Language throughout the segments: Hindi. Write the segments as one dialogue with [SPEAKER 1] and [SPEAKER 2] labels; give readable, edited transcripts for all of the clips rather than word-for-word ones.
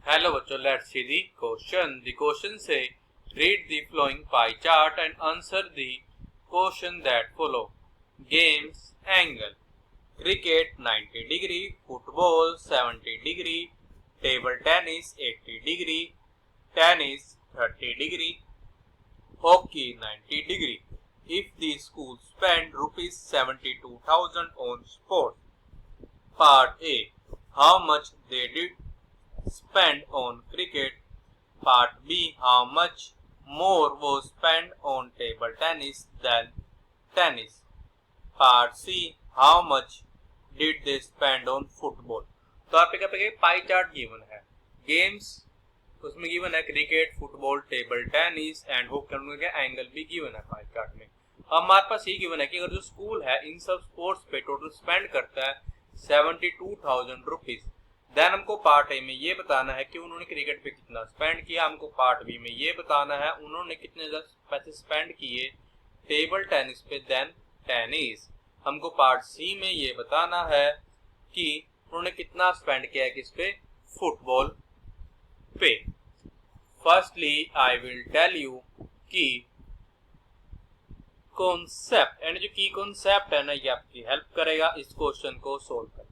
[SPEAKER 1] हेलो बच्चों, let's see the question. The question says read the following pie chart and answer the question that follow. Games angle: cricket 90 degree, football 70 degree, table tennis 80 degree, tennis 30 degree, hockey 90 degree. If the school spent rupees 72,000 on sports, part A, how much they did spend on cricket? Part B, how much more was spent on table tennis than tennis? Part C, how much did they spend on football? तो आप पे पाई चार्ट गिवन है। गेम्स उसमें गिवन है cricket, football, table tennis and hockey का एंगल भी गिवन है पाई चार्ट में। हमारे पास ये गिवन है कि अगर जो स्कूल है इन सब स्पोर्ट्स पे टोटल स्पेंड करता है 72,000 रुपीज, देन हमको पार्ट ए में ये बताना है कि उन्होंने क्रिकेट पे कितना स्पेंड किया। हमको पार्ट बी में ये बताना है उन्होंने कितने पैसे स्पेंड किए टेबल टेनिस पे देन टेनिस। हमको पार्ट सी में ये बताना है कि उन्होंने कितना स्पेंड किया है किस पे, फुटबॉल पे। Firstly I will tell you कि कॉन्सेप्ट एंड जो की कॉन्सेप्ट है ना, ये आपकी हेल्प करेगा इस क्वेश्चन को सोल्व करने।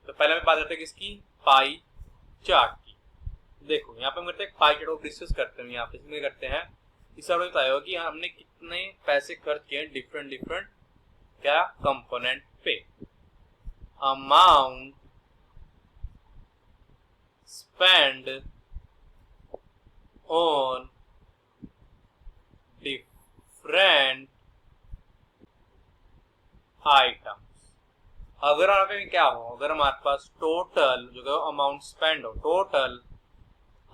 [SPEAKER 1] तो पहले हम बात करते हैं किसकी, पाई चार्ट की। देखो यहाँ पे हम करते हैं पाई चार्ट को डिस्कस करते हैं। यहाँ पे इसमें करते हैं इस बार बताया कि हमने कितने पैसे खर्च किए डिफरेंट डिफरेंट क्या कंपोनेंट पे। Amount spend on different items. अगर यहाँ पे क्या हो, अगर हमारे पास टोटल जो अमाउंट स्पेंड हो, टोटल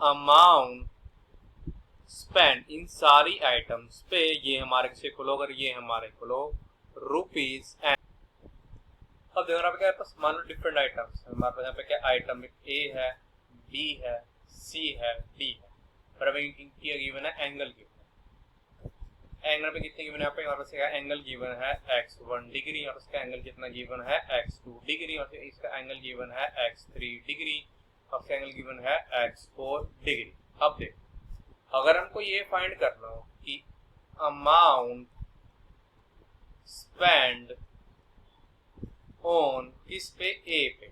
[SPEAKER 1] अमाउंट स्पेंड इन सारी आइटम्स पे, ये हमारे किसी को लो, अगर ये हमारे को लो रुपीज एंड। अब देखो यहाँ पे क्या पास मान लो डिफरेंट आइटम्स है हमारे पास। यहाँ पे क्या आइटम ए है, बी है, सी है, डी है। और अभी गिवन है एंगल गिवन है। एंगल पे कितने गिवन है, यहाँ पे हमारे पास एंगल गिवन है x1 डिग्री, और इसका एंगल कितना गिवन है x2 डिग्री, और इसका एंगल गिवन है x3 डिग्री, और इसका एंगल गिवन है x4 डिग्री। अब देखो अगर हमको ये फाइंड करना हो कि अमाउंट स्पेंड ऑन किस पे, ए पे,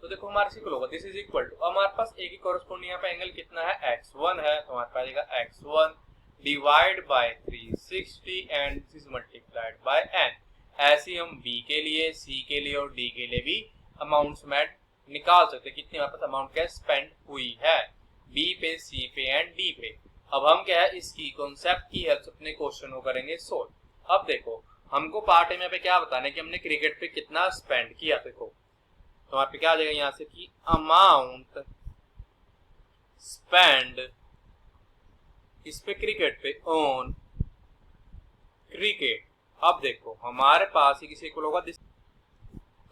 [SPEAKER 1] तो देखो हमारे से होगा दिस इज इक्वल टू, हमारे पास ए की कोरस्पोंडिंग यहाँ पे एंगल कितना है x1 है, तो हमारे पास आएगा x1 divide by 360 and this is multiplied by n। ऐसे हम b के लिए, c के लिए और d के लिए भी अमाउंट्स में निकाल सकते हैं कितनी हमारे पास अमाउंट क्या स्पेंड हुई है b पे, c पे एंड d पे। अब हम क्या है इसकी कॉन्सेप्ट की हेल्प से अपने क्वेश्चन को करेंगे सोल्व। अब देखो हमको पार्ट में पे क्या बताना है कि हमने क्रिकेट पे कितना स्पेंड किया। देखो तो वहां पे क्या आ जाएगा यहाँ से कि अमाउंट स्पेंड इस पे क्रिकेट पे ऑन क्रिकेट। अब देखो हमारे पास ही किसी को होगा दिस,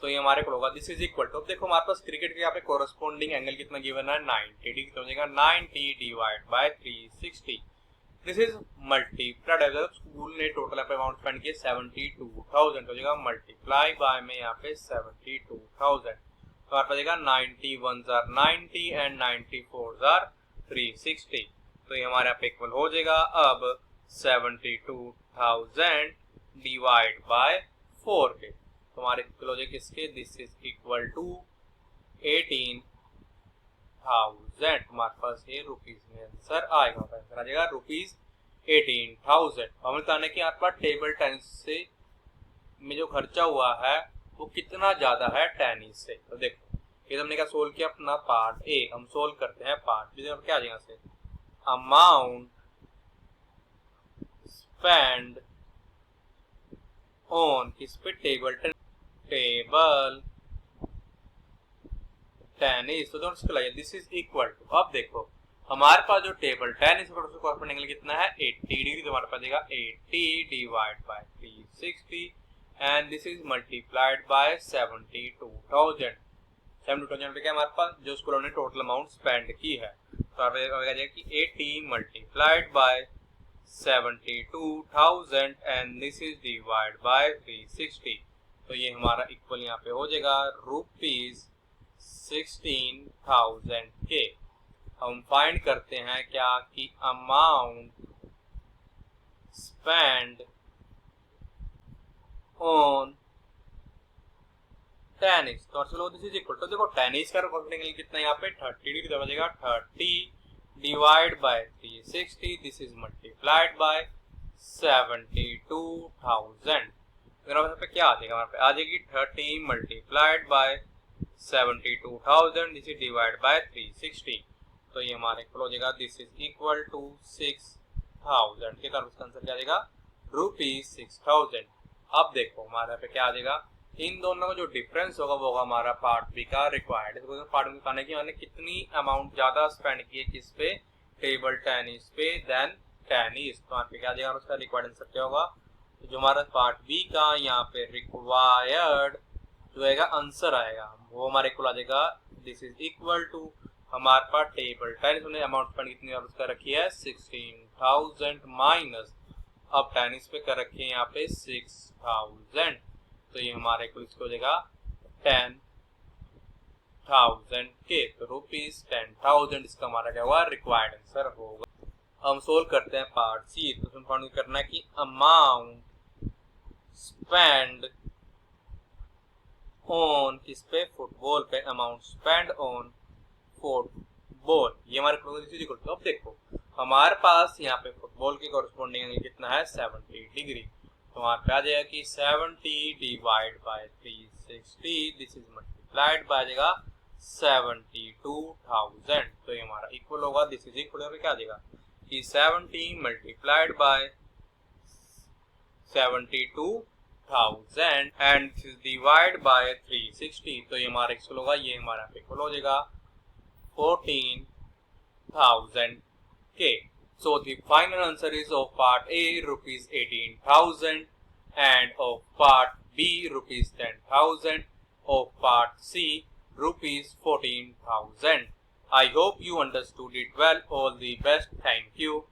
[SPEAKER 1] तो ये हमारे को होगा दिस इज इक्वल टू, अब देखो हमारे पास क्रिकेट के यहाँ पे कोरस्पोंडिंग एंगल कितना गिवन है 90 डिग्री, तो हो जाएगा 90 divide by 360। This is multiplied, अगर स्कूल ने टोटल पे अमाउंट स्पेंड किया 72,000, हो जाएगा मल्टीप्लाई बाय में यहाँ पे 72,000, तो हमारे पास 90 1s are 90 and 90 4s are 360, तो ये हमारे यहाँ पे इक्वल हो जाएगा अब 72,000 डिवाइड बाय 4 के, तो हमारे इक्वल हो जाएगा किसके, दिस इज इक्वल टू 18,000। हमारे पास ये रुपीज में आंसर आएगा, आंसर आ जाएगा रुपीज 18,000। हमें बताना कि आपका टेबल टेनिस से में जो खर्चा हुआ है वो कितना ज्यादा है टेनिस से। तो देखो ये हमने क्या सोल्व किया अपना पार्ट ए, हम सोल्व करते हैं पार्ट बी। क्या आ जाएगा से अमाउंट स्पेंड ऑन किस पे, टेबल टेनिस, तो दोनों दिस इज इक्वल टू, अब देखो हमारे पास जो टेबल टेनिस एंगल कितना है 80 डिग्री, तो हमारे पास देगा 80 divide by 360 and this is multiplied by 72,000। 72,000 पे क्या हमारे पास जो स्कूलों ने टोटल अमाउंट स्पेंड की है, तो आप जाएगा कि 80 multiplied by 72,000 and this is divide by 360, तो ये हमारा इक्वल यहाँ पे हो जाएगा रुपीज 16,000 के। हम फाइंड करते हैं क्या कि अमाउंट स्पेंड ऑन टेनिस। तो चलो दिस इज इक्वल टू, देखो टेनिस का करने के लिए कितना यहाँ पे 30 डिग्री तो बचेगा 30 divide by 360, this is multiplied by 72,000। यहाँ पे क्या आ जाएगा, हमारे पे आ जाएगी 30 multiplied by 72,000, this is divide by 360। तो ये हमारे इक्वल हो जाएगा दिस इज इक्वल टू 6,000 के तरफ इसका आंसर क्या आ जाएगा ₹6,000। अब देखो हमारे यहाँ पे क्या आ जाएगा, इन दोनों का जो डिफरेंस होगा वो होगा हमारा पार्ट बी का रिक्वायर्ड। पार्ट बी कहने की मैंने कितनी अमाउंट ज्यादा स्पेंड की है किस पे, टेबल टेनिस पे देन टेनिस। तो यहाँ पे क्या आ जाएगा उसका रिक्वायर्ड आंसर क्या होगा, तो जो हमारा पार्ट बी का यहाँ पे रिक्वायर्ड जो आएगा आंसर आएगा वो हमारे इक्वल आ जाएगा दिस इज इक्वल टू हमारे पास टेबल टेनिस में अमाउंट स्पेंड कितनी और उसका रखी है 16,000 माइनस अब टेनिस पे कर रखी है यहाँ पे 6,000। तो ये हमारे इक्वल हो जाएगा 10,000 के, तो ₹10,000 इसका हमारा क्या होगा रिक्वायर्ड आंसर होगा। हम सोल्व करते हैं पार्ट सी। तो उसमें फाइंड करना है कि अमाउंट स्पेंड ऑन किस पे, फुटबॉल पे, अमाउंट स्पेंड ऑन फुटबॉल। ये हमारे इक्वल। अब देखो हमारे पास यहाँ पे फुटबॉल के कॉरेस्पॉन्डिंग एंगल कितना है 70 डिग्री। तो वहां पे आ जाएगा कि 70 divide by 360, this is multiplied by जाएगा 72,000। तो ये हमारा इक्वल होगा दिस इज इक्वल क्या आ जाएगा कि 70 multiplied by 72,000 and this is divide by 360। तो ये हमारा इक्वल होगा, ये हमारा इक्वल हो जाएगा 14,000 K. So the final answer is of part A ₹18,000 and of part B ₹10,000, of part C ₹14,000. I hope you understood it well. All the best. Thank you.